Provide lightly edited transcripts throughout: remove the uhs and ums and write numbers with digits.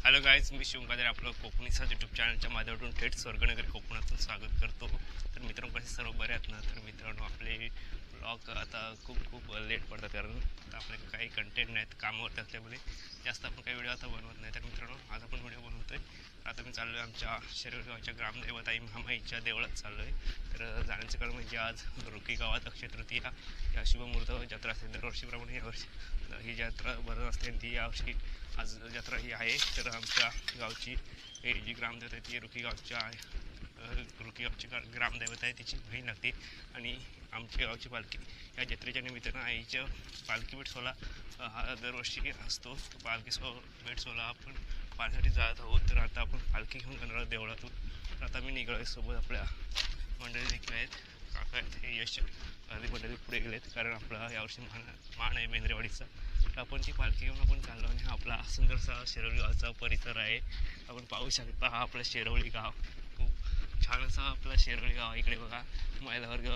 Hello guys, मी शिवकादर आपलं कोकणीचा YouTube चॅनलच्या माध्यमातून थेट स्वर्गनगरी कोकणातून स्वागत करतो. तर मित्रांनो, कसे सर्व बरे आहेत ना? तर मित्रांनो, आपले ब्लॉग आता खूप लेट पडतात, कारण आता आपले काही कंटेंट नाहीत कामावरती असल्यामुळे जास्त आपण काही व्हिडिओ आता बनवत नाही. तर मित्रांनो, आज आपण व्हिडिओ बनवतोय. आता मी चाललो आहे आमच्या शिरगावच्या ग्रामदैवताई महामाईच्या देवळात चाललो आहे. तर जाण्याचं कारण म्हणजे आज रुकी गावात अक्षय तृतीया या शुभमुहूर्त जत्रा असते. दरवर्षीप्रमाणे यावर्षी ही जत्रा भरत असते आणि ती यावर्षी आज जत्रा ही आहे. तर आमच्या गावची जी ग्रामदेवता आहे ती रुकी गावची ग्रामदैवता आहे, तिची बहीण लागते. आणि आमच्या गावची पालखी या जत्रेच्या निमित्तानं आईच्या पालखी भेट सोहळा हा दरवर्षी असतो. पालखी भेट सोहळा आपण पाहण्यासाठी जात आहोत. तर आता आपण पालखी घेऊन जाणार आहोत देवळातून. तर आता मी निघालो आहे, सोबत आपल्या मंडळी देखील आहेत, काका आहेत, हे यश अर्धी मंडळी पुढे गेलेत, कारण आपला यावर्षी मान आहे बेंद्रेवाडीचा. तर आपण ती पालखी घेऊन आपण चाललो आणि हा आपला सुंदरसा शिरोली गावचा परिसर आहे. आपण पाहू शकता हा आपला शिरोली गाव, खूप छान असा आपला शिरोली गाव. इकडे बघा, महिला वर्ग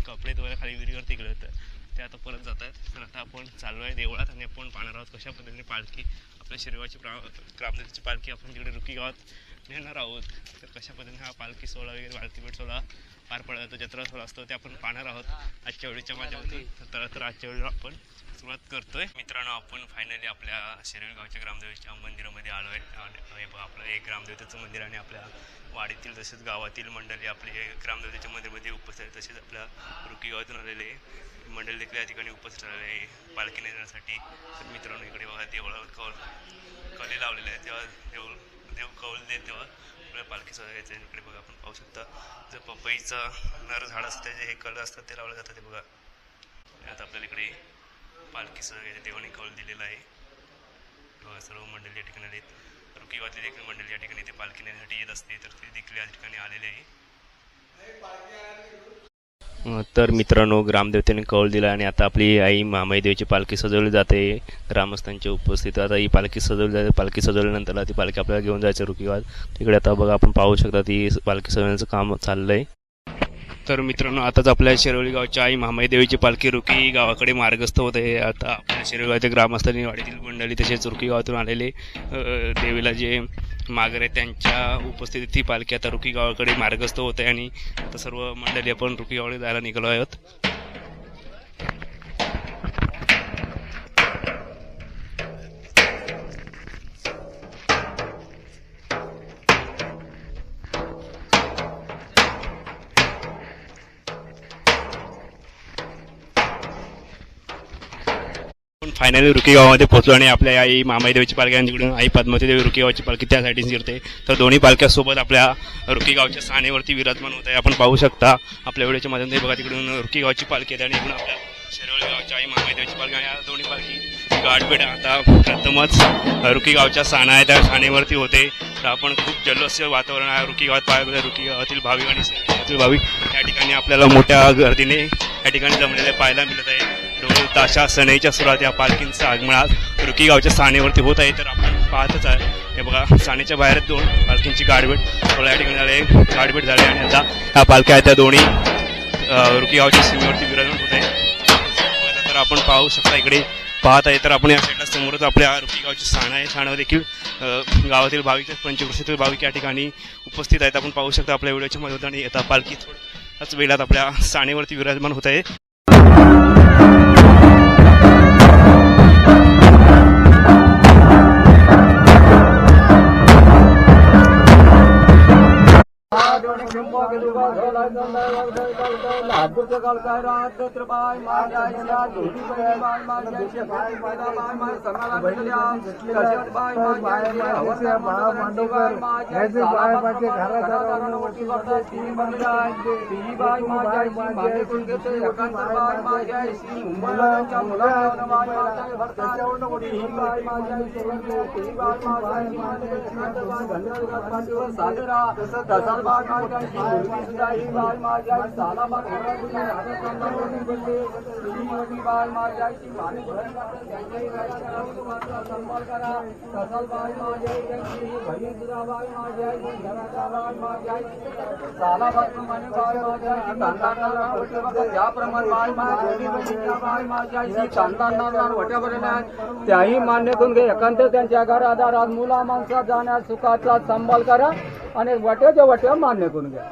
कपडे धुवायला खाली विहिरीवरती गेले होतं, ते आता परत जात आहेत. तर आता आपण चाललो आहे देवळात आणि आपण पाहणार आहोत कशा पद्धतीने पालखी आपल्या शिरगावची ग्रामदेवतेची पालखी आपण तिकडे रुकी गावात नेणार आहोत. तर कशा पद्धतीने हा पालखी सोहळा वगैरे पालखी भेट सोहळा पार पडला जातो, जत्रा सोहळा असतो, ते आपण पाहणार आहोत आजच्या व्हिडिओच्या माध्यमातून. तर आजच्या व्हिडिओ आपण सुरुवात करतोय. मित्रांनो, आपण फायनली आपल्या शिरोली गावच्या ग्रामदेवतेच्या मंदिरामध्ये आलो आहे. आपलं एक ग्रामदेवतेचं मंदिर आणि आपल्या वाडीतील तसेच गावातील मंडळी आपले ग्रामदेवतेच्या मंदिरामध्ये उपस्थित आहे. तसेच आपल्या रुकी गावातून आलेले मंडळी देखील या ठिकाणी उपस्थित राहिलेले आहे पालखी नेण्यासाठी. तर मित्रांनो, इकडे बघा देवळावर कले लावलेले आहेत, तेव्हा देव कौल देत तेव्हा आपल्या पालखी सजवायचं आहे. इकडे बघा, आपण पाहू शकता जर पपईचा नर झाड असतं जे हे कलर असतात ते लावले जातात. ते बघा, आता आपल्याला इकडे पालखी सजवायचं देवाने कौल दिलेला आहे. बघा, सर्व मंडळी या ठिकाणी आलेत. रुकी गावातली देखील मंडळी या ठिकाणी ते पालखी नेण्यासाठी येत असते, तर ते देखील या ठिकाणी आलेले आहे. तर मित्रांनो, ग्रामदेवतेने कौल दिला आणि आता आपली आई महामाई देवीची पालखी सजवली जाते ग्रामस्थांच्या उपस्थित. आता ही पालखी सजवली जाते. पालखी सजवल्यानंतर ती पालखी आपल्याला घेऊन जायचं रुकी गावात. तिकडे आता बघा, आपण पाहू शकता ती पालखी सजवण्याचं काम चाललं आहे. तर मित्रांनो, आताच आपल्या शिरोली गावच्या आई महामाई देवीची पालखी रुकी गावाकडे मार्गस्थ होत आहे. आता आपल्या शिरोली गावच्या ग्रामस्थांनी, वाडीतील मंडळी तसेच रुकी गावातून आलेले देवीला जे मागर आहे त्यांच्या उपस्थितीत ही पालखी आता रुकी गावाकडे मार्गस्थ होत आहे. आणि आता सर्व मंडळी आपण रुकी गावाकडे जायला निघालो आहोत. फायनली रुकी गावामध्ये पोहोचलो आणि आपल्या आई महामाई देवीची पालखी आणि तिकडून आई पद्मावती देवी रुकी गावाची पालखी त्या साईडने फिरते. तर दोन्ही पालख्यासोबत आपल्या रुकी गावच्या सानेवरती विराजमान होत आहे. आपण पाहू शकता आपल्या व्हिडिओच्या माध्यमातून. बघा, तिकडून रुकी गावची पालखी आहे आणि इकडून आपल्या शिरोली गावच्या आई महामाई देवीची पालखी आणि या दोन्ही पालखी गाठभेट आता प्रथमच रुकी गावच्या साना आहे त्या सानेवरती होते. तर आपण खूप जल्लोष वातावरण आहे रुकी गावात पाहायला. रुकी गावातील भाविक आणि शहरातील भाविक या ठिकाणी आपल्याला मोठ्या गर्दीने या ठिकाणी जमलेले पाहायला मिळत आहे. ढोल ताशा सनईच्या सुरात या पालखींचा आगमनात रुकी गावच्या सानेवरती होत आहे. तर आपण पाहतच आहे, हे बघा, सानेच्या बाहेर दोन पालखींची गाठभेट थोड्या या ठिकाणी झाले, गाठभेट झाली आणि आता ह्या पालख्या आहेत त्या दोन्ही रुकी गावच्या सीमेवरती विराजमान होत आहे. तर आपण पाहू शकता, इकडे पाहत आहे. तर आपण या साईडला समोरच आपल्या रुकी गावची साणा आहे. साणावर देखील गावातील भाविक, पंचक्रोशीतील भाविक या ठिकाणी उपस्थित आहेत. आपण पाहू शकता आपल्या व्हिडिओच्या माध्यमातून. आणि आता पालखी थोड्याच वेळात आपल्या सानेवरती विराजमान होत आहे. साजरा सुधाई बाळ माझ्या साला बाळा तुझी राधा संभाळून बोलते तुझी मोठी बाळ माझ्याची माने भरण करतात त्यांच्याही वेळा मात्र संभाळ करा कसल बाळ माझ्या त्यांची बहीण सुद्धा बाळ माझ्या घराचा बाळ माझ्या साला बाळप्रमाणे बाळ माझ्या तांदळांना वटे बघा त्याप्रमाणे बाळ माझ्या बाळ माझ्या तांदळांना वट्यापर्यंत त्याही मान्य करून घे एकांत त्यांच्या घरादारात मुला माणसात जाण्यास सुखाचा सांभाळ करा आणि वट्याच्या वट्या मान्य करून घ्या.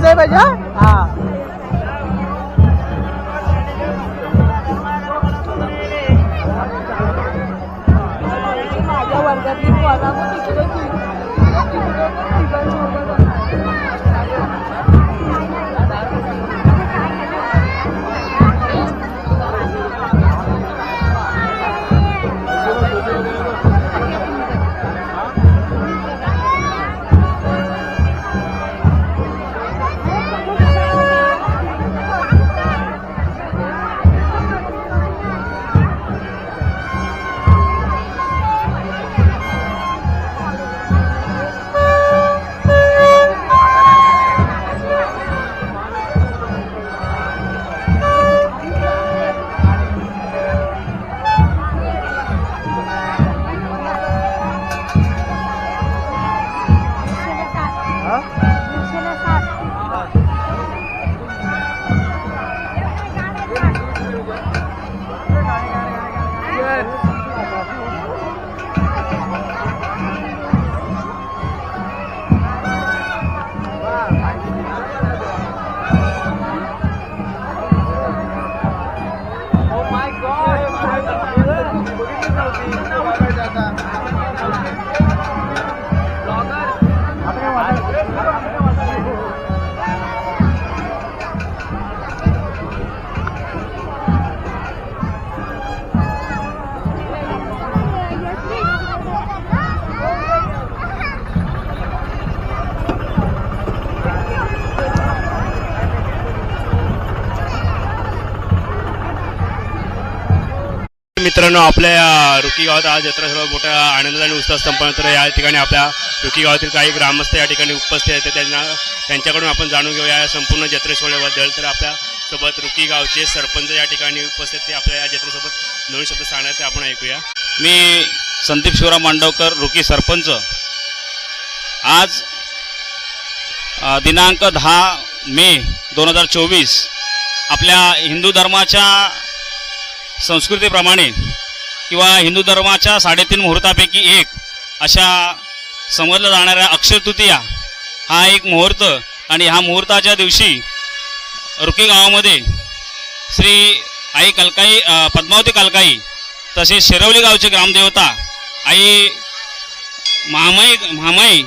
नाही पाहिजे हा. माझ्या वर्गातली पोरं पण तिकडे मित्रांनो, आपल्या रुकी गावात आज जत्रा सर्व मोठ्या आनंद आणि उत्साह संपन्न. तर या ठिकाणी आपल्या रुकी गावातील काही ग्रामस्थ या ठिकाणी उपस्थित आहेत. तर त्यांच्याकडून आपण जाणून घेऊया या संपूर्ण जत्रे सोहळ्याबद्दल. तर आपल्या सोबत रुकी गावचे सरपंच या ठिकाणी उपस्थित, ते आपल्या या जत्रेसोबत दोन शब्द सांगणार ते आपण ऐकूया. मी संदीप शिवराम मांडवकर, रुकी सरपंच. आज दिनांक 10 मे 2024 आपल्या हिंदू धर्माच्या संस्कृतीप्रमाणे किंवा हिंदू धर्माच्या 3.5 मुहूर्तापैकी एक अशा समजल्या जाणाऱ्या अक्षय तृतीया हा एक मुहूर्त. आणि ह्या मुहूर्ताच्या दिवशी रुकी गावामध्ये श्री आई कलकाई पद्मावती कलकाई तसेच शिरवली गावचे ग्रामदेवता आई महामाई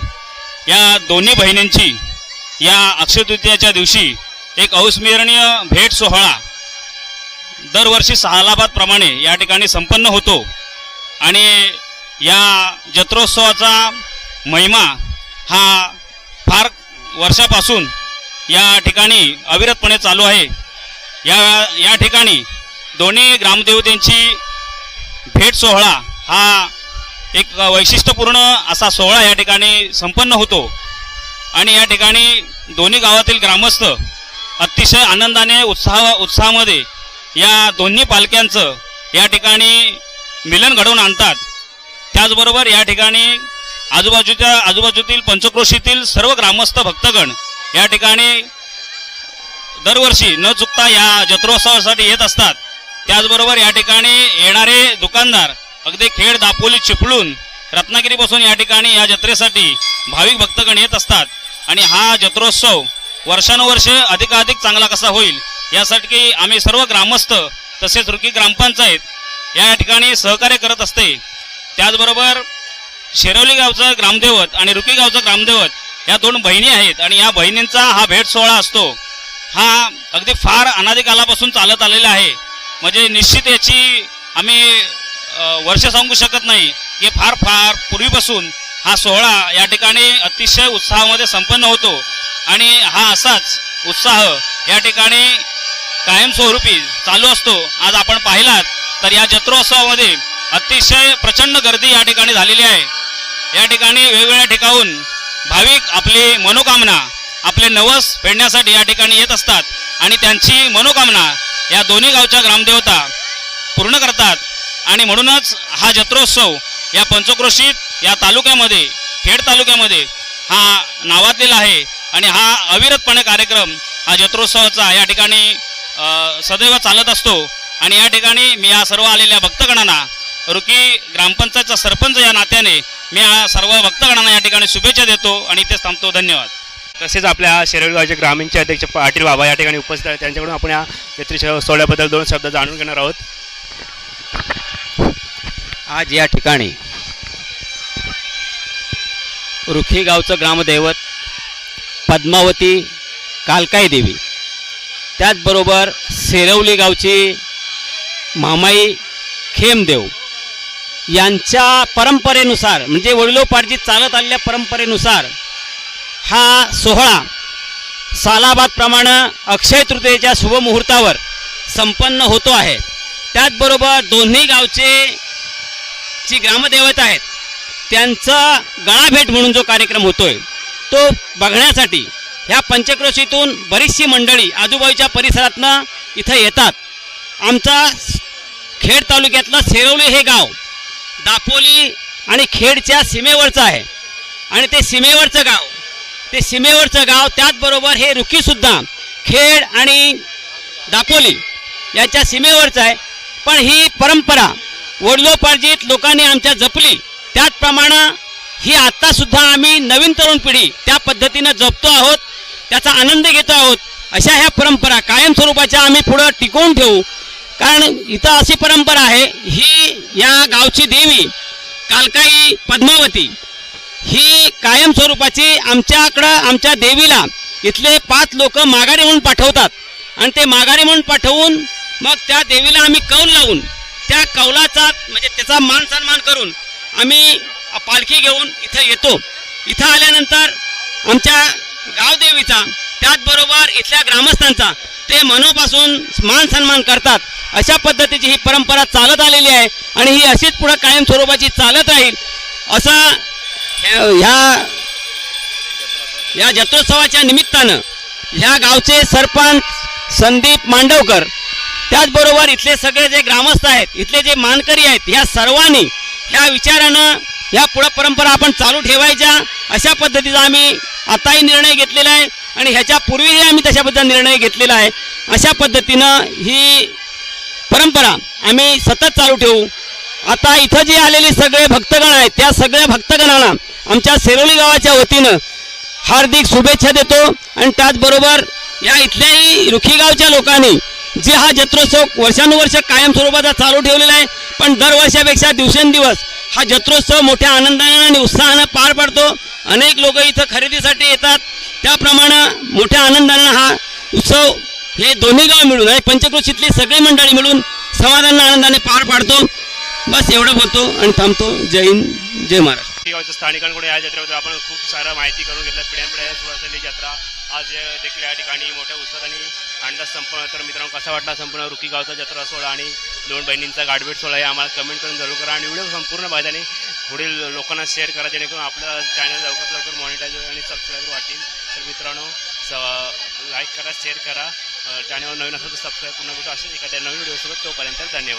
या दोन्ही बहिणींची या अक्षय तृतीयाच्या दिवशी एक अविस्मरणीय भेट सोहळा दरवर्षी सालाबादप्रमाणे या ठिकाणी संपन्न होतो. आणि या जत्रोत्सवाचा महिमा हा फार वर्षापासून या ठिकाणी अविरतपणे चालू आहे. या ठिकाणी दोन्ही ग्रामदेवतेंची भेट सोहळा हा एक वैशिष्ट्यपूर्ण असा सोहळा या ठिकाणी संपन्न होतो. आणि या ठिकाणी दोन्ही गावातील ग्रामस्थ अतिशय आनंदाने उत्साहामध्ये या दोन्ही पालख्यांचं या ठिकाणी मिलन घडवून आणतात. त्याचबरोबर या ठिकाणी आजूबाजूतील पंचक्रोशीतील सर्व ग्रामस्थ भक्तगण या ठिकाणी दरवर्षी न चुकता या जत्रोत्सवासाठी येत असतात. त्याचबरोबर या ठिकाणी येणारे दुकानदार अगदी खेड, दापोली, चिपळूण, रत्नागिरीपासून या ठिकाणी या जत्रेसाठी भाविक भक्तगण येत असतात. आणि हा जत्रोत्सव वर्षानुवर्ष अधिकाधिक चांगला कसा होईल यासाठी आम्ही सर्व ग्रामस्थ तसेच रुकी ग्रामपंचायत या ठिकाणी सहकार्य करत असते. त्याचबरोबर शिरवली गावचं ग्रामदैवत आणि रुकी गावचं ग्रामदैवत या दोन बहिणी आहेत. आणि या बहिणींचा हा भेट सोहळा असतो हा अगदी फार अनादी कालापासून चालत आलेला आहे. म्हणजे निश्चित याची आम्ही वर्ष सांगू शकत नाही की फार पूर्वीपासून हा सोहळा या ठिकाणी अतिशय उत्साहामध्ये संपन्न होतो. आणि हा असाच उत्साह या ठिकाणी कायमस्वरूपी चालू असतो. आज आपण पाहिलात तर या जत्रोत्सवामध्ये अतिशय प्रचंड गर्दी या ठिकाणी झालेली आहे. या ठिकाणी वेगवेगळ्या ठिकाणून भाविक आपली मनोकामना आपले नवस फेडण्यासाठी या ठिकाणी येत असतात. आणि त्यांची मनोकामना या दोन्ही गावच्या ग्रामदेवता पूर्ण करतात. आणि म्हणूनच हा जत्रोत्सव या पंचक्रोशीत या तालुक्यामध्ये खेड तालुक्यामध्ये हा नावाजलेला आहे. आणि हा अविरतपणे कार्यक्रम हा जत्रोत्सवाचा या ठिकाणी सदैव चालत असतो. आणि या ठिकाणी मी या सर्व आलेल्या भक्तगणांना रुकी ग्रामपंचायतचा सरपंच या नात्याने मी या सर्व भक्तगणांना या ठिकाणी शुभेच्छा देतो आणि इथेच थांबतो. धन्यवाद. तसेच आपल्या शेरवली गावचे ग्रामीणचे अध्यक्ष पाटील बाबा या ठिकाणी उपस्थित आहेत. त्यांच्याकडून आपण या जत्रेच्या सोहळ्याबद्दल 2 शब्द जाणून घेणार आहोत. आज या ठिकाणी रुखी गावचं ग्रामदैवत पद्मावती कालकाई देवी, त्याचबरोबर सेरवली गावची मामाई खेमदेव यांच्या परंपरेनुसार, म्हणजे वडिलोपार्जित चालत आलेल्या परंपरेनुसार हा सोहळा सालाबादप्रमाणे अक्षय तृतीयेच्या शुभमुहूर्तावर संपन्न होतो आहे. त्याचबरोबर दोन्ही गावचे जी ग्रामदेवता आहेत त्यांचा गळाभेट म्हणून जो कार्यक्रम होतोय तो बघण्यासाठी ह्या पंचक्रोशीतून बरीचशी मंडळी आजूबाजूच्या परिसरातनं इथं येतात. आमचा खेड तालुक्यातलं सेरवली हे गाव दापोली आणि खेडच्या सीमेवरचं आहे आणि ते सीमेवरचं गाव त्याचबरोबर हे रुखीसुद्धा खेड आणि दापोली याच्या सीमेवरचं आहे. पण ही परंपरा वडिलोपार्जित लोकांनी आमच्या जपली, त्याचप्रमाणे ही आत्तासुद्धा आम्ही नवीन तरुण पिढी त्या पद्धतीनं जपतो आहोत, त्याचा आनंद घेतो आहोत. अशा ह्या परंपरा कायमस्वरूपाच्या आम्ही पुढं टिकवून ठेवू. कारण इथं अशी परंपरा आहे, ही या गावची देवी कालकाई पद्मावती ही कायमस्वरूपाची आमच्या देवीला इथले 5 लोक माघारी म्हणून पाठवतात आणि ते माघारी म्हणून पाठवून मग त्या देवीला आम्ही कौल लावून त्या कौलाचा म्हणजे त्याचा मान सन्मान करून आम्ही पालखी घेऊन इथं येतो. इथं आल्यानंतर आमच्या गावदेवीचा त्याचबरोबर इथल्या ग्रामस्थांचा ते मनोपासून मान सन्मान करतात. अशा पद्धतीची ही परंपरा चालत आलेली आहे आणि ही अशीच पुढे कायम स्वरूपाची चालत राहील असं या जत्रोत्सवाच्या निमित्तानं ह्या गावचे सरपंच संदीप मांडवकर, त्याचबरोबर इथले सगळे जे ग्रामस्थ आहेत, इथले जे मानकरी आहेत, ह्या सर्वांनी ह्या विचारानं ह्या पुढं परंपरा आपण चालू ठेवायच्या अशा पद्धतीचा आम्ही आताही निर्णय घेतलेला आहे आणि ह्याच्या पूर्वीही आम्ही तशाबद्दल निर्णय घेतलेला आहे. अशा पद्धतीनं ही परंपरा आम्ही सतत चालू ठेवू. आता इथं जे आलेले सगळे भक्तगण आहेत त्या सगळ्या भक्तगणांना आमच्या सेरवली गावाच्या वतीनं हार्दिक शुभेच्छा देतो आणि त्याचबरोबर या इथल्याही रुखी गावच्या लोकांनी जे हा जत्रोत्सव वर्षानुवर्ष कायम स्वरूपाचा चालू ठेवलेला आहे, पण दरवर्षापेक्षा दिवसेंदिवस हा जत्रोत्सव मोठ्या आनंदाने आणि उत्साहानं पार पडतो. अनेक लोक इथं खरेदीसाठी येतात, त्याप्रमाणे मोठ्या आनंदानं हा उत्सव हे दोन्ही गाव मिळून आणि पंचक्रोशीतली सगळी मंडळी मिळून समाधान आनंदाने पार पाडतो. बस एवढं बोलतो आणि थांबतो. जय हिंद, जय महाराष्ट्र. गावच्या स्थानिकांकडून या जत्रेबद्दल आपण खूप सारं माहिती करून घेतलं. पिढ्यानपिढ्या सुरू असलेली जत्रा आज देखील या ठिकाणी मोठ्या उत्साहात आणि आनंदात संपन्न. तर मित्रांनो, कसा वाटला संपूर्ण रुखी गावचा जत्रा सोहळा आणि 2 बहिणींचा गाठभेट सोहळा हे आम्हाला कमेंट करून जरूर करा आणि व्हिडिओ संपूर्ण पाहिल्याने पुढील लोकांना शेअर करा, जेणेकरून आपलं चॅनल लवकर मॉनिटाईज आणि सबस्क्राईबर वाटेल. तर मित्रांनो, लाईक करा, शेअर करा, चॅनलवर नवीन असेल तर सबस्क्राईब पुन्हा करू. असेच एखाद्या नवीन व्हिडिओसोबत. तोपर्यंत धन्यवाद.